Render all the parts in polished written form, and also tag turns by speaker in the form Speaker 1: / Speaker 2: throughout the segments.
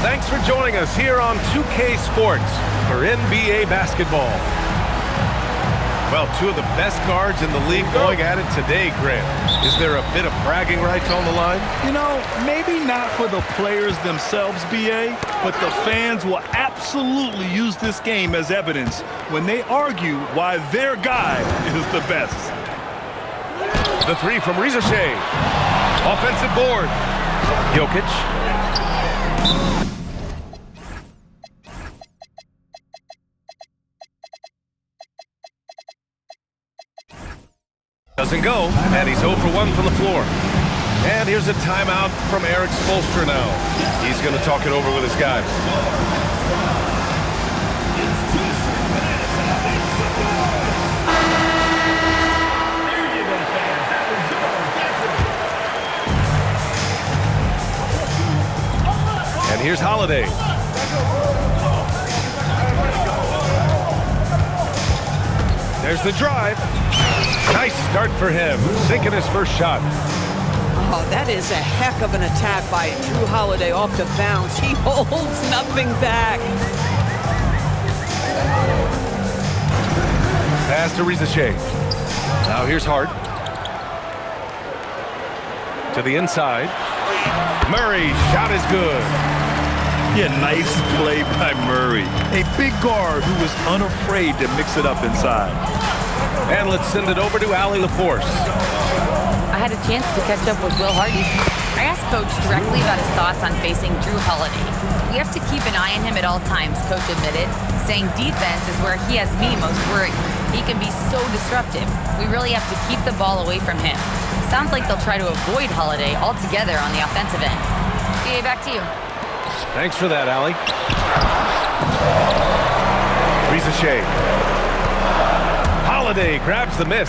Speaker 1: Thanks for joining us here on 2K Sports for NBA basketball. Well, two of the best guards in the league going at it today, Grant. Is there a bit of bragging rights on the line?
Speaker 2: You know, maybe not for the players themselves, BA, but the fans will absolutely use this game as evidence when they argue why their guy is the best.
Speaker 1: The three from Reza Shea. Offensive board. Jokic. Doesn't go, and he's 0 for 1 from the floor. And here's a timeout from Erik Spoelstra now. He's going to talk it over with his guys. And here's Holiday. There's the drive. Nice start for him, sinking his first shot.
Speaker 3: Oh, that is a heck of an attack by Jrue Holiday off the bounce. He holds nothing back.
Speaker 1: Pass to Reza Shea. Now here's Hart. To the inside. Murray, shot is good.
Speaker 2: Yeah, nice play by Murray. A big guard who was unafraid to mix it up inside.
Speaker 1: And let's send it over to Allie LaForce.
Speaker 4: I had a chance to catch up with Will Hardy. I asked Coach directly about his thoughts on facing Jrue Holiday. We have to keep an eye on him at all times, Coach admitted, saying defense is where he has me most worried. He can be so disruptive. We really have to keep the ball away from him. Sounds like they'll try to avoid Holiday altogether on the offensive end. Okay, back to you.
Speaker 1: Thanks for that, Allie. Reza Shea. Holiday grabs the miss.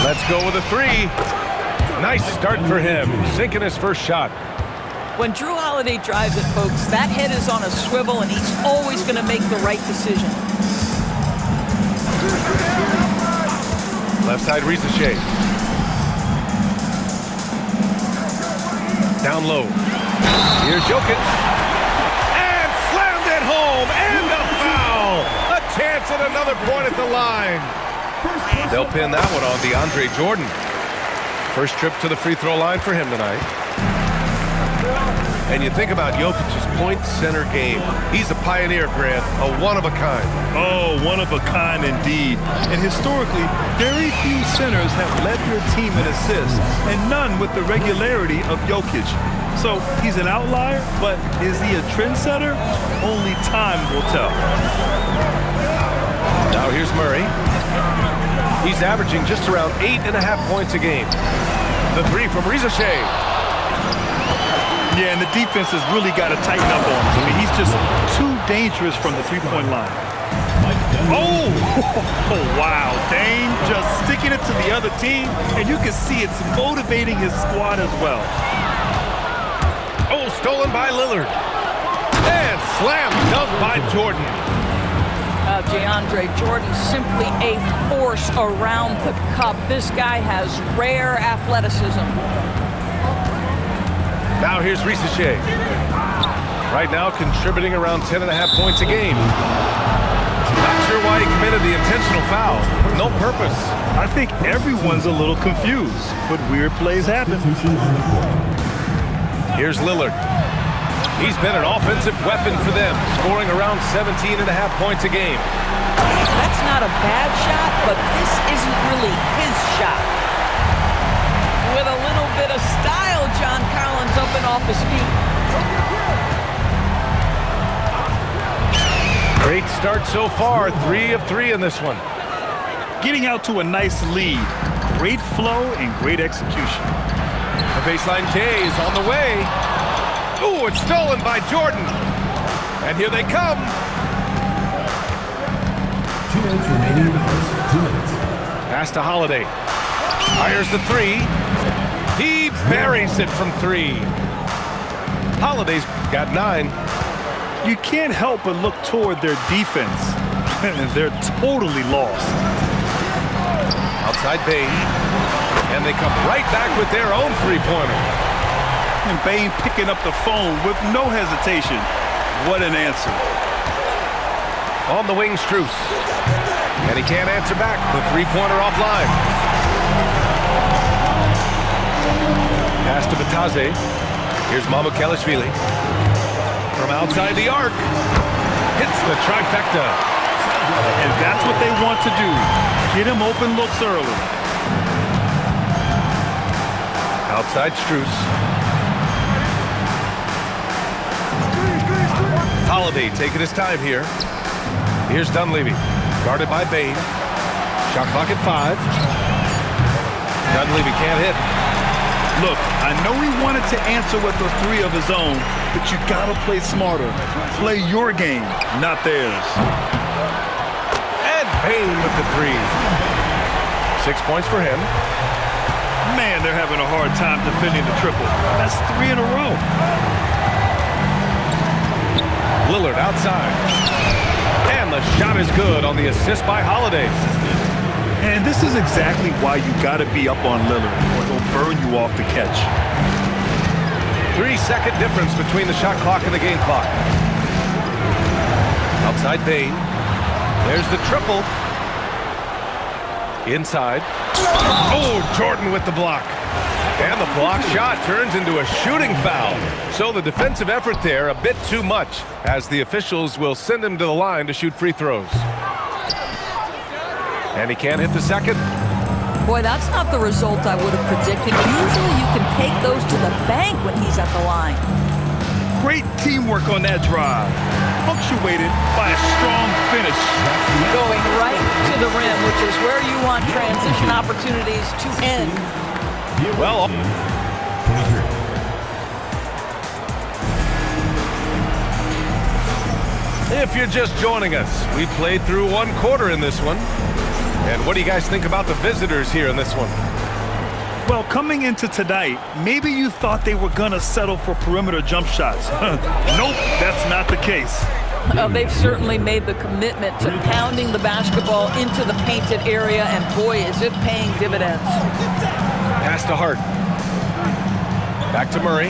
Speaker 1: Let's go with a three. Nice start for him, sinking his first shot.
Speaker 3: When Jrue Holiday drives it, folks, that head is on a swivel, and he's always going to make the right decision.
Speaker 1: Left side, Reza Shea. Down low. Here's Jokic. And slammed it home. And a foul. A chance at another point at the line. They'll pin that one on DeAndre Jordan. First trip to the free throw line for him tonight. And you think about Jokic's point center game. He's a pioneer, Grant, a one-of-a-kind.
Speaker 2: Oh, one of a kind indeed. And historically, very few centers have led their team in assists, and none with the regularity of Jokic. So he's an outlier, but is he a trendsetter? Only time will tell.
Speaker 1: Now here's Murray. He's averaging just around 8.5 points a game. The three from Reza Shea.
Speaker 2: Yeah, and the defense has really got to tighten up on him. I mean, he's just too dangerous from the three-point line. Oh, wow. Dame just sticking it to the other team, and you can see it's motivating his squad as well.
Speaker 1: Oh, stolen by Lillard. And slam dunk by Jordan.
Speaker 3: DeAndre Jordan, simply a force around the cup. This guy has rare athleticism.
Speaker 1: Now here's Reza Shea. Right now contributing around 10.5 points a game. Not sure why he committed the intentional foul. No purpose.
Speaker 2: I think everyone's a little confused, but weird plays happen.
Speaker 1: Here's Lillard. He's been an offensive weapon for them, scoring around 17.5 points a game.
Speaker 3: That's not a bad shot, but this isn't really his shot. With a little bit of style, John Collins up and off his feet.
Speaker 1: Great start so far, 3 of 3 in this one.
Speaker 2: Getting out to a nice lead. Great flow and great execution.
Speaker 1: The baseline J is on the way. Ooh, it's stolen by Jordan. And here they come.
Speaker 5: 2 minutes remaining in the first. 2 minutes.
Speaker 1: Pass to Holiday. Fires the three. He buries it from 3. Holiday's got 9.
Speaker 2: You can't help but look toward their defense. They're totally lost.
Speaker 1: Outside Bane. And they come right back with their own three-pointer.
Speaker 2: And Bane picking up the phone with no hesitation. What an answer.
Speaker 1: On the wing, Strus. And he can't answer back. The three-pointer offline. Pass to Batadze. Here's Mamukelashvili. From outside the arc. Hits the trifecta.
Speaker 2: And that's what they want to do. Get him open looks early.
Speaker 1: Outside Strus. Holiday taking his time here. Here's Dunleavy. Guarded by Bane. Shot clock at 5. Dunleavy can't hit.
Speaker 2: Look, I know he wanted to answer with a three of his own, but you gotta play smarter. Play your game, not theirs.
Speaker 1: And Bane with the 3. 6 points for him.
Speaker 2: Man, they're having a hard time defending the triple. That's 3 in a row.
Speaker 1: Lillard outside. And the shot is good on the assist by Holiday.
Speaker 2: And this is exactly why you gotta be up on Lillard, or he'll burn you off the catch.
Speaker 1: 3-second difference between the shot clock and the game clock. Outside Bane. There's the triple. Inside. Oh, Jordan with the block. And the block shot turns into a shooting foul. So the defensive effort there a bit too much, as the officials will send him to the line to shoot free throws. And he can't hit the second.
Speaker 3: Boy, that's not the result I would have predicted. Usually you can take those to the bank when he's at the line.
Speaker 2: Great teamwork on that drive, punctuated by a strong finish.
Speaker 3: Going right to the rim, which is where you want transition opportunities to end.
Speaker 1: Well,
Speaker 5: 23.
Speaker 1: if you're just joining us, we played through 1 quarter in this one. And what do you guys think about the visitors here in this one?
Speaker 2: Well, coming into tonight, maybe you thought they were gonna settle for perimeter jump shots. Nope, that's not the case.
Speaker 3: They've certainly made the commitment to pounding the basketball into the painted area, and boy, is it paying dividends.
Speaker 1: Pass to Hart. Back to Murray.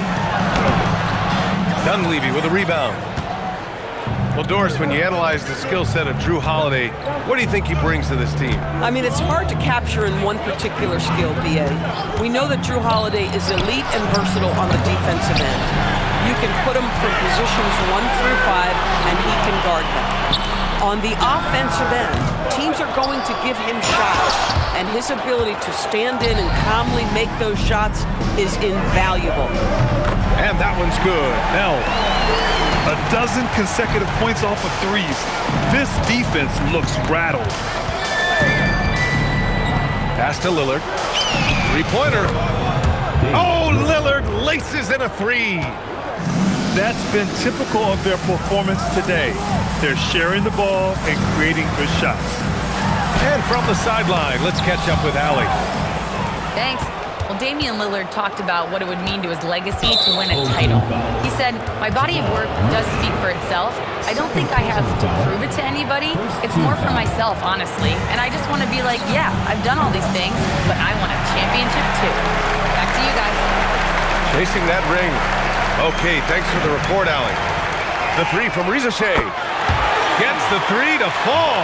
Speaker 1: Dunleavy with a rebound. Well, Doris, when you analyze the skill set of Jrue Holiday, what do you think he brings to this team?
Speaker 3: I mean, it's hard to capture in one particular skill, B.A. We know that Jrue Holiday is elite and versatile on the defensive end. You can put him from positions 1 through 5, and he can guard them. On the offensive end, teams are going to give him shots, and his ability to stand in and calmly make those shots is invaluable.
Speaker 1: And that one's good. Nell.
Speaker 2: 12 consecutive points off of threes. This defense looks rattled.
Speaker 1: Pass to Lillard. Three-pointer. Oh, Lillard laces in a 3.
Speaker 2: That's been typical of their performance today. They're sharing the ball and creating good shots.
Speaker 1: And from the sideline, let's catch up with Allie.
Speaker 4: Thanks. Well, Damian Lillard talked about what it would mean to his legacy to win a title. He said, "My body of work does speak for itself. I don't think I have to prove it to anybody. It's more for myself, honestly. And I just want to be like, yeah, I've done all these things, but I want a championship too." Back to you guys.
Speaker 1: Chasing that ring. Okay, thanks for the report, Allie. The 3 from Risacher. Gets the 3 to fall.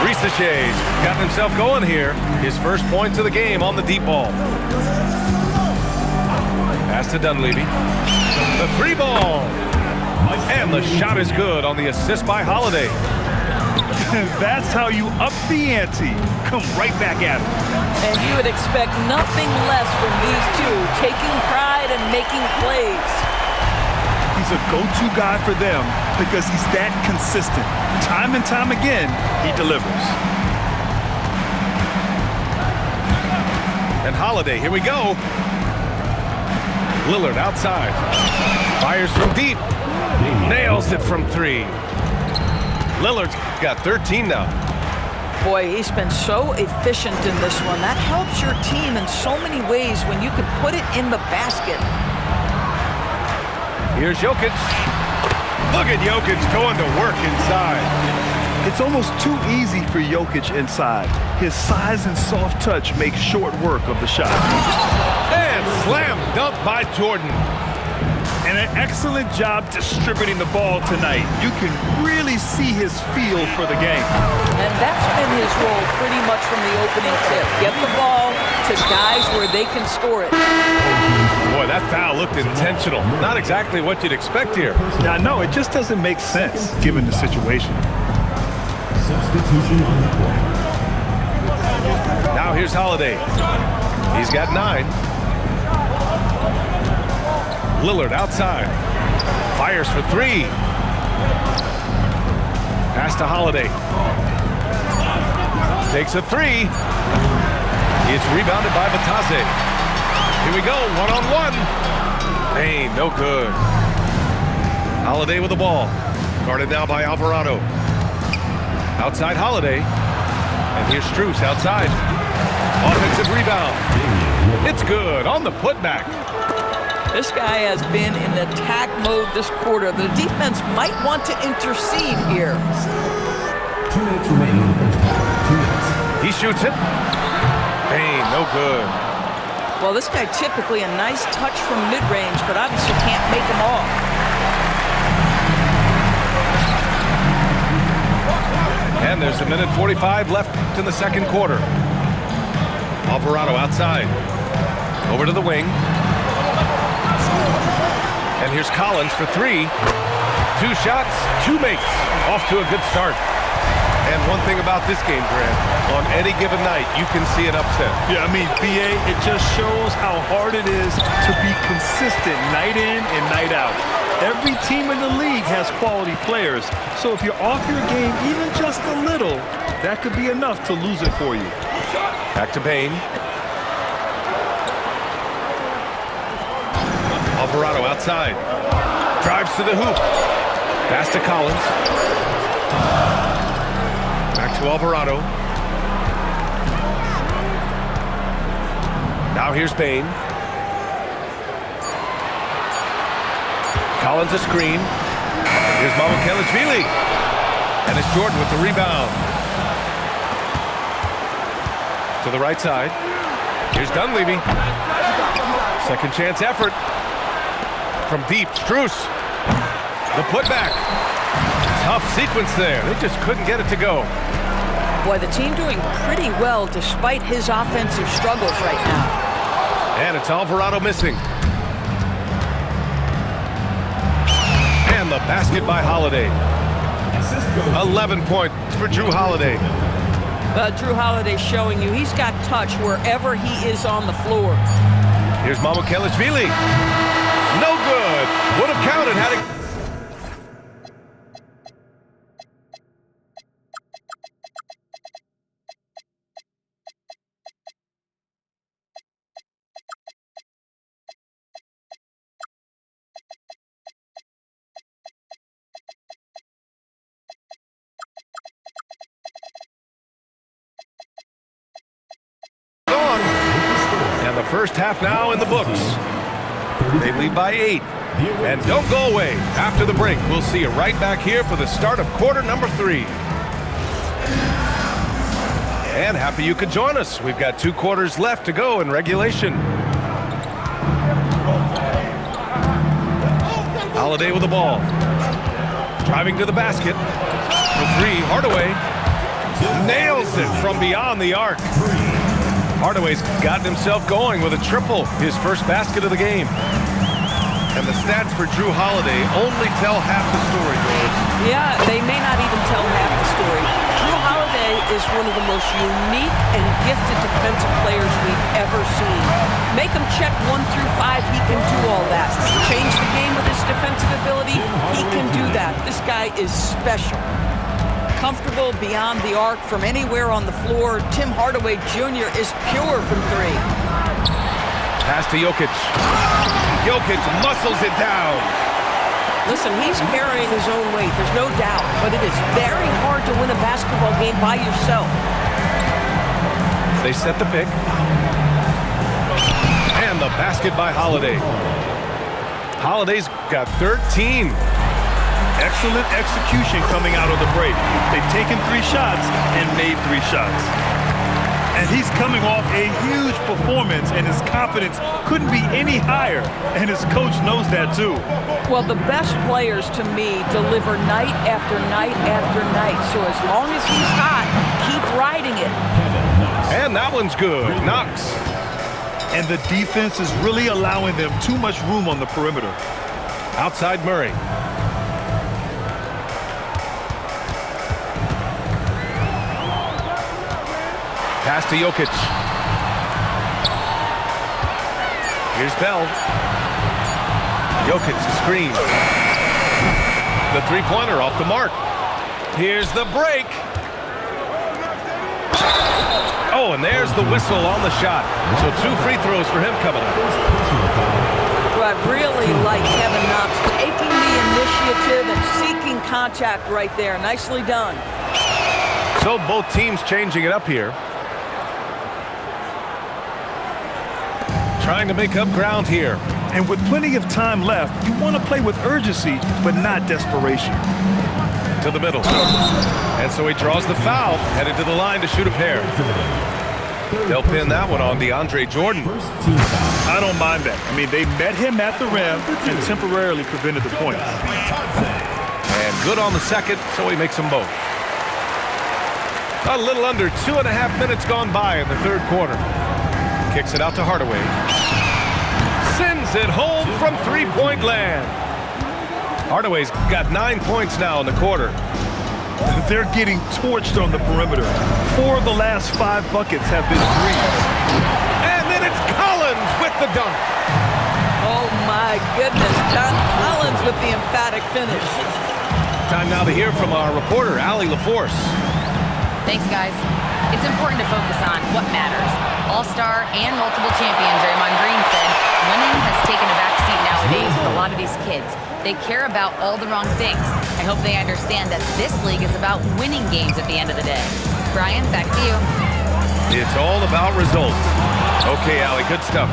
Speaker 1: Risacher's gotten himself going here. His first points of the game on the deep ball. Pass to Dunleavy. The 3 ball. And the shot is good on the assist by Holiday.
Speaker 2: That's how you up the ante. Come right back at him.
Speaker 3: And you would expect nothing less from these two, taking pride and making plays.
Speaker 2: He's a go-to guy for them because he's that consistent. Time and time again, he delivers.
Speaker 1: And Holiday, here we go. Lillard outside. Fires from deep. Nails it from 3. Lillard's got 13 now.
Speaker 3: Boy, he's been so efficient in this one. That helps your team in so many ways when you can put it in the basket.
Speaker 1: Here's Jokic. Look at Jokic going to work inside.
Speaker 2: It's almost too easy for Jokic inside. His size and soft touch make short work of the shot.
Speaker 1: And Slam dunk by Jordan.
Speaker 2: And an excellent job distributing the ball tonight. You can really see his feel for the game.
Speaker 3: And that's been his role pretty much from the opening tip. Get the ball to guys where they can score it.
Speaker 1: Boy, that foul looked intentional. Not exactly what you'd expect here.
Speaker 2: Now, no, it just doesn't make sense given the situation.
Speaker 5: Substitution on the court.
Speaker 1: Now here's Holiday. He's got 9. Lillard outside. Fires for 3. Pass to Holiday. Takes a 3. It's rebounded by Batase. Here we go, one-on-one. Hey, no good. Holiday with the ball. Guarded now by Alvarado. Outside Holiday. And here's Strus outside. Offensive rebound. It's good on the putback.
Speaker 3: This guy has been in attack mode this quarter. The defense might want to intercede here.
Speaker 5: 2 minutes remaining in the first half. 2 minutes.
Speaker 1: He shoots it. Hey, no good.
Speaker 3: Well, this guy typically a nice touch from mid-range, but obviously can't make them all.
Speaker 1: And there's 1:45 left in the second quarter. Alvarado outside. Over to the wing. And here's Collins for 3. 2 shots, 2 makes. Off to a good start. And one thing about this game, Grant, on any given night, you can see an upset.
Speaker 2: Yeah, I mean, BA, it just shows how hard it is to be consistent night in and night out. Every team in the league has quality players, so if you're off your game even just a little, that could be enough to lose it for you.
Speaker 1: Back to Bane. Alvarado outside. Drives to the hoop. Pass to Collins. Back to Alvarado. Now here's Bane. Collins a screen. Here's Mamukelashvili. And it's Jordan with the rebound. To the right side. Here's Dunleavy. Second chance effort. From deep, Strus. The putback. Tough sequence there. They just couldn't get it to go.
Speaker 3: Boy, the team doing pretty well despite his offensive struggles right now.
Speaker 1: And it's Alvarado missing. And the basket by Holiday. 11 points for Jrue Holiday.
Speaker 3: Jrue Holiday showing you he's got touch wherever he is on the floor.
Speaker 1: Here's Mamukelashvili. No good. Would have counted had it. And the first half now in the books. They lead by 8. And don't go away. After the break, we'll see you right back here for the start of quarter number 3. And happy you could join us. We've got 2 quarters left to go in regulation. Holiday with the ball. Driving to the basket. For 3, Hardaway. Nails it from beyond the arc. Hardaway's gotten himself going with a triple, his first basket of the game. And the stats for Jrue Holiday only tell half the story, Doris.
Speaker 3: Yeah, they may not even tell half the story. Jrue Holiday is one of the most unique and gifted defensive players we've ever seen. Make him check 1 through 5, he can do all that. Change the game with his defensive ability, he can do that. This guy is special. Comfortable beyond the arc from anywhere on the floor. Tim Hardaway Jr. is pure from 3.
Speaker 1: Pass to Jokic. Jokic muscles it down.
Speaker 3: Listen, he's carrying his own weight, there's no doubt, but it is very hard to win a basketball game by yourself.
Speaker 1: They set the pick. And the basket by Holiday. Holiday's got 13.
Speaker 2: Excellent execution coming out of the break. They've taken 3 shots and made 3 shots. And he's coming off a huge performance, and his confidence couldn't be any higher. And his coach knows that, too.
Speaker 3: Well, the best players, to me, deliver night after night after night. So as long as he's hot, keep riding it.
Speaker 1: And that one's good. Knox.
Speaker 2: And the defense is really allowing them too much room on the perimeter.
Speaker 1: Outside Murray. Pass to Jokic. Here's Bell. Jokic, the screen. The three-pointer off the mark. Here's the break. Oh, and there's the whistle on the shot. So 2 free throws for him coming up.
Speaker 3: Well, I really like Kevin Knox taking the initiative and seeking contact right there. Nicely done.
Speaker 1: So both teams changing it up here. Trying to make up ground here.
Speaker 2: And with plenty of time left, you want to play with urgency, but not desperation.
Speaker 1: To the middle. And so he draws the foul, headed to the line to shoot a pair. They'll pin that one on DeAndre Jordan.
Speaker 2: I don't mind that. I mean, they met him at the rim and temporarily prevented the points.
Speaker 1: And good on the second, so he makes them both. A little under 2.5 minutes gone by in the third quarter. Kicks it out to Hardaway. Sends it home from three-point land. Hardaway's got 9 points now in the quarter.
Speaker 2: They're getting torched on the perimeter. 4 of the last 5 buckets have been threes.
Speaker 1: And then it's Collins with the dunk.
Speaker 3: Oh, my goodness. John Collins with the emphatic finish.
Speaker 1: Time now to hear from our reporter, Allie LaForce.
Speaker 4: Thanks, guys. It's important to focus on what matters. All-star and multiple champion Draymond Green said winning has taken a backseat nowadays with a lot of these kids. They care about all the wrong things. I hope they understand that this league is about winning games at the end of the day. Brian, back to you.
Speaker 1: It's all about results. Okay, Allie, good stuff.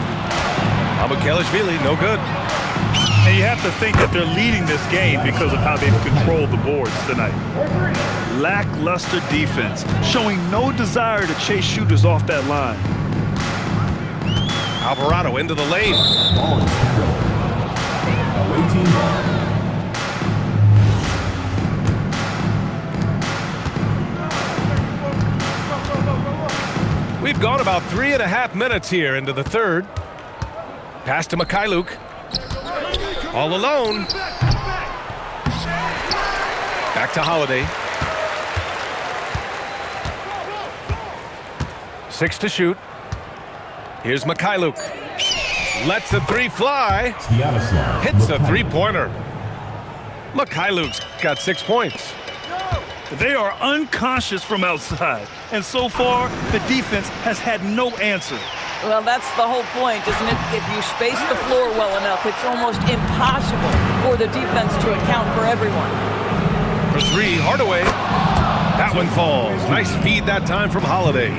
Speaker 1: Mamukelashvili, no good.
Speaker 2: And you have to think that they're leading this game because of how they've controlled the boards tonight. Lackluster defense, showing no desire to chase shooters off that line.
Speaker 1: Alvarado into the lane.
Speaker 5: Ball is carried. Away team ball.
Speaker 1: We've gone about 3.5 minutes here into the third. Pass to Mikhailuk. All alone. Back to Holiday. 6 to shoot. Here's Mikhailuk. Lets the three fly.
Speaker 5: Yaroslav.
Speaker 1: Hits a three-pointer. Mikhailuk's got 6 points.
Speaker 2: They are unconscious from outside, and so far, the defense has had no answer.
Speaker 3: Well, that's the whole point, isn't it? If you space the floor well enough, it's almost impossible for the defense to account for everyone.
Speaker 1: For 3, Hardaway. That one falls. Nice feed that time from Holiday.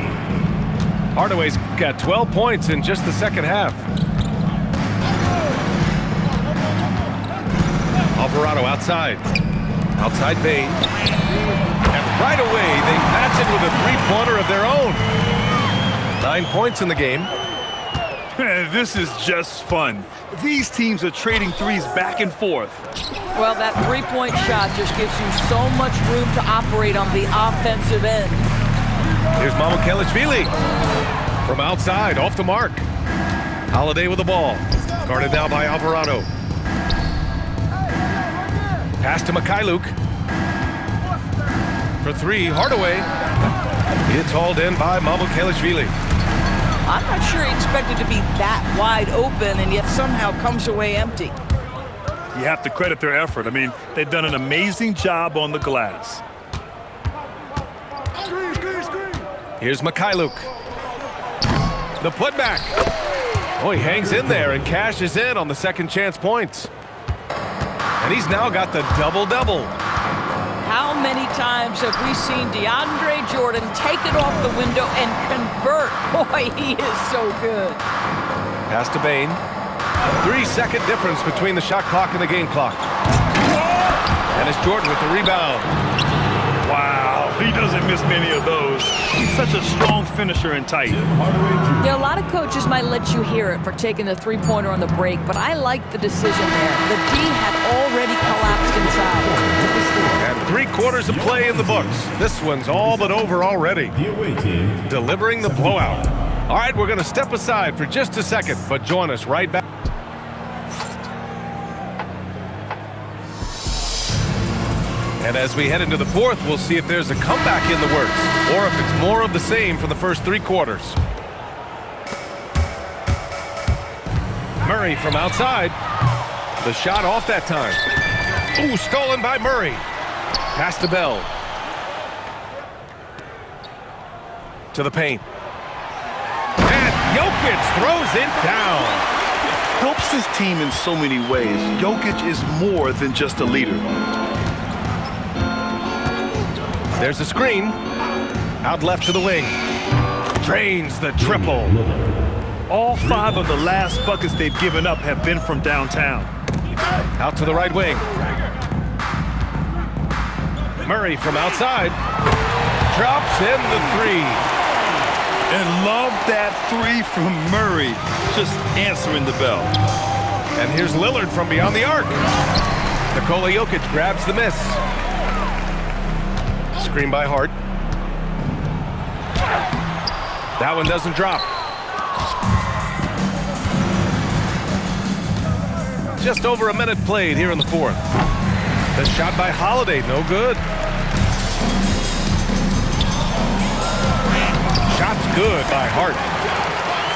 Speaker 1: Hardaway's got 12 points in just the second half. Alvarado outside. Outside Bane. And right away, they match it with a three-pointer of their own. 9 points in the game.
Speaker 2: This is just fun. These teams are trading threes back and forth.
Speaker 3: Well, that three-point shot just gives you so much room to operate on the offensive end.
Speaker 1: Here's Mamukelashvili. From outside, off the mark. Holiday with the ball. Guarded now by Alvarado. Pass to Mikhailuk. For 3, Hardaway. It's hauled in by Mamukelashvili.
Speaker 3: I'm not sure he expected to be that wide open and yet somehow comes away empty.
Speaker 2: You have to credit their effort. I mean, they've done an amazing job on the glass.
Speaker 1: Here's Mikhailuk. The putback. Oh, he hangs in there and cashes in on the second chance points. And he's now got the double-double.
Speaker 3: How many times have we seen DeAndre Jordan take it off the window and convert? Boy, he is so good.
Speaker 1: Pass to Bane. 3-second difference between the shot clock and the game clock. And it's Jordan with the rebound.
Speaker 2: Wow, he doesn't miss many of those. such a strong finisher in tight.
Speaker 3: Yeah, a lot of coaches might let you hear it for taking the three-pointer on the break, but I like the decision there. The D had already collapsed inside.
Speaker 1: And 3/4 of play in the books. This one's all but over already.
Speaker 5: The away team.
Speaker 1: Delivering the blowout. All right, we're going to step aside for just a second, but join us right back. And as we head into the fourth, we'll see if there's a comeback in the works, or if it's more of the same from the first 3 quarters. Murray from outside. The shot off that time. Ooh, stolen by Murray. Pass to Bell. To the paint. And Jokic throws it down.
Speaker 2: Helps his team in so many ways. Jokic is more than just a leader.
Speaker 1: There's a screen. Out left to the wing. Drains the triple.
Speaker 2: All 5 of the last buckets they've given up have been from downtown.
Speaker 1: Out to the right wing. Murray from outside. Drops in the 3.
Speaker 2: And love that 3 from Murray. Just answering the bell.
Speaker 1: And here's Lillard from beyond the arc. Nikola Jokic grabs the miss. Screen by Hart. That one doesn't drop. Just over a minute played here in the fourth. The shot by Holiday, no good. Shot's good by Hart.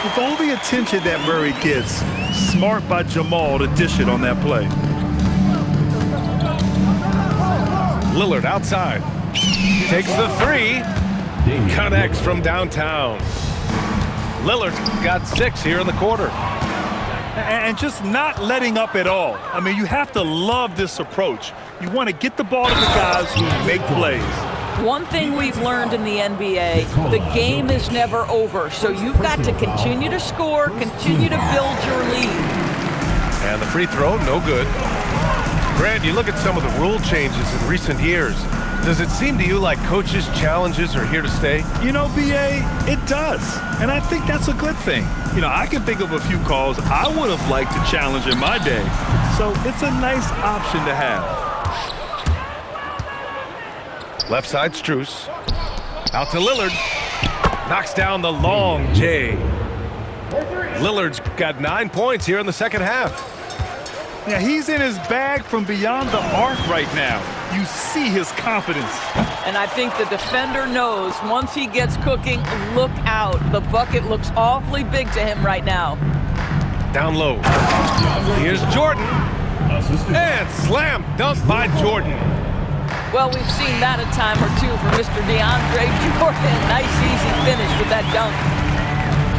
Speaker 2: With all the attention that Murray gets, smart by Jamal to dish it on that play.
Speaker 1: Lillard outside. Takes the 3. Connects from downtown. Lillard got 6 here in the quarter.
Speaker 2: And just not letting up at all. I mean, you have to love this approach. You want to get the ball to the guys who make plays.
Speaker 3: One thing we've learned in the NBA, the game is never over. So you've got to continue to score, continue to build your lead.
Speaker 1: And the free throw, no good. Grant, you look at some of the rule changes in recent years. Does it seem to you like coaches' challenges are here to stay?
Speaker 2: You know, B.A., it does. And I think that's a good thing. You know, I can think of a few calls I would have liked to challenge in my day. So it's a nice option to have.
Speaker 1: Left side, Strus. Out to Lillard. Knocks down the long J. Lillard's got 9 points here in the second half.
Speaker 2: Yeah, he's in his bag from beyond the arc right now. You see his confidence.
Speaker 3: And I think the defender knows once he gets cooking, look out. The bucket looks awfully big to him right now.
Speaker 1: Down low. Here's Jordan. And slam dunk by Jordan.
Speaker 3: Well, we've seen that a time or two for Mr. DeAndre Jordan. Nice, easy finish with that dunk.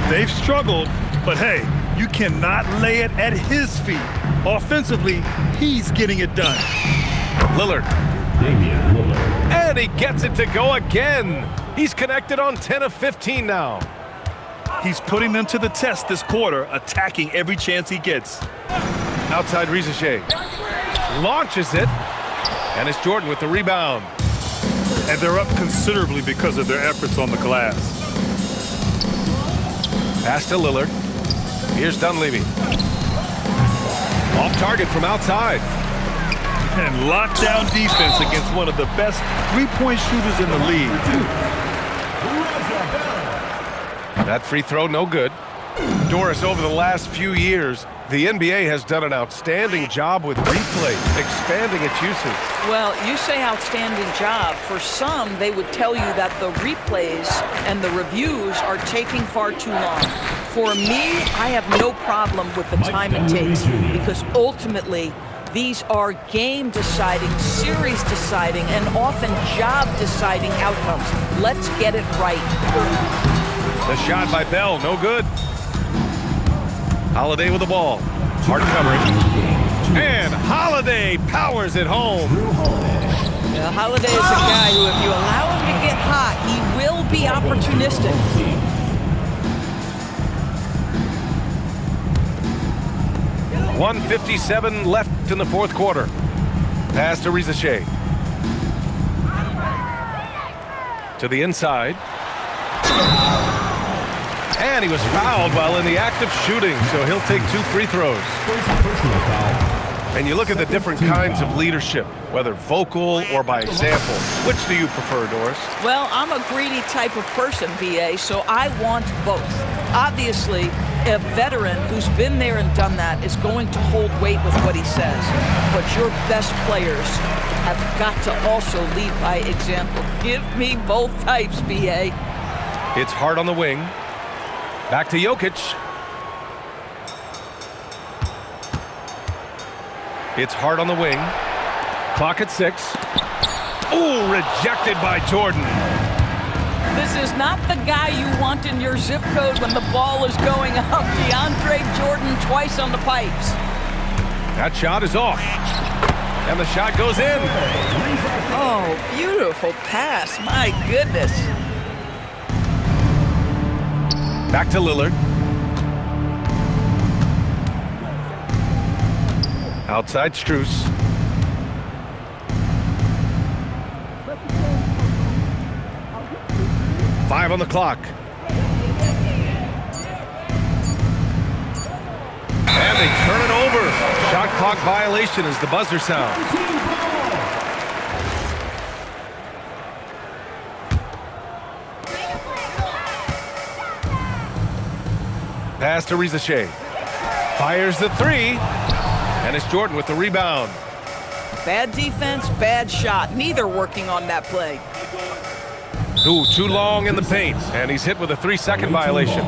Speaker 2: They've struggled, but hey, you cannot lay it at his feet. Offensively, he's getting it done.
Speaker 1: Lillard.
Speaker 5: Damian Lillard.
Speaker 1: And he gets it to go again. He's connected on 10 of 15 now.
Speaker 2: He's putting them to the test this quarter, attacking every chance he gets.
Speaker 1: Outside Rizachet. Launches it. And it's Jordan with the rebound.
Speaker 2: And they're up considerably because of their efforts on the glass.
Speaker 1: Pass to Lillard. Here's Dunleavy. Off target from outside.
Speaker 2: And lockdown defense against one of the best three-point shooters in the league.
Speaker 1: That free throw, no good. Doris, over the last few years, the NBA has done an outstanding job with replay, expanding its uses.
Speaker 3: Well, you say outstanding job. For some, they would tell you that the replays and the reviews are taking far too long. For me, I have no problem with the time it takes because ultimately, these are game-deciding, series-deciding, and often job-deciding outcomes. Let's get it right.
Speaker 1: The shot by Bell, no good. Holiday with the ball. Hard covering. And Holiday powers it home.
Speaker 3: Holiday is a guy who, if you allow him to get hot, he will be opportunistic.
Speaker 1: 1:57 left in the fourth quarter. Pass to Rizachet. To the inside. And he was fouled while in the act of shooting, so he'll take 2 free throws.
Speaker 5: First personal foul.
Speaker 1: And you look at the different kinds of leadership, whether vocal or by example. Which do you prefer, Doris?
Speaker 3: Well, I'm a greedy type of person, BA, so I want both. Obviously, a veteran who's been there and done that is going to hold weight with what he says. But your best players have got to also lead by example. Give me both types, BA.
Speaker 1: It's hard on the wing. Back to Jokic. It's hard on the wing. Clock at 6. Ooh, rejected by Jordan.
Speaker 3: This is not the guy you want in your zip code when the ball is going up. DeAndre Jordan twice on the pipes.
Speaker 1: That shot is off. And the shot goes in.
Speaker 3: Oh, beautiful pass. My goodness.
Speaker 1: Back to Lillard. Outside Strus. Five on the clock. And they turn it over. Shot clock violation as the buzzer sounds. Pass to Rizachet. Fires the 3. And it's Jordan with the rebound.
Speaker 3: Bad defense, bad shot. Neither working on that play.
Speaker 1: Ooh, too long in the paint. And he's hit with a 3-second violation.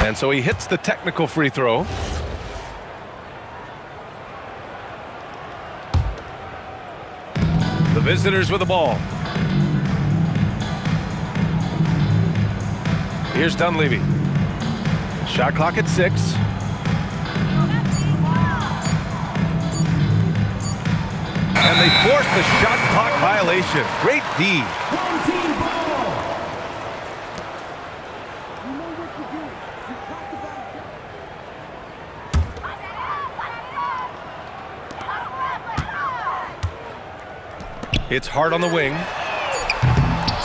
Speaker 1: And so he hits the technical free throw. The visitors with the ball. Here's Dunleavy. Shot clock at 6. And they force the shot clock violation. Great D. It's hard on the wing.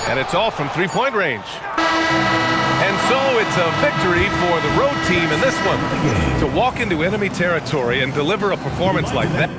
Speaker 1: And it's all from three-point range. And so it's a victory for the road team in this one. To walk into enemy territory and deliver a performance like that.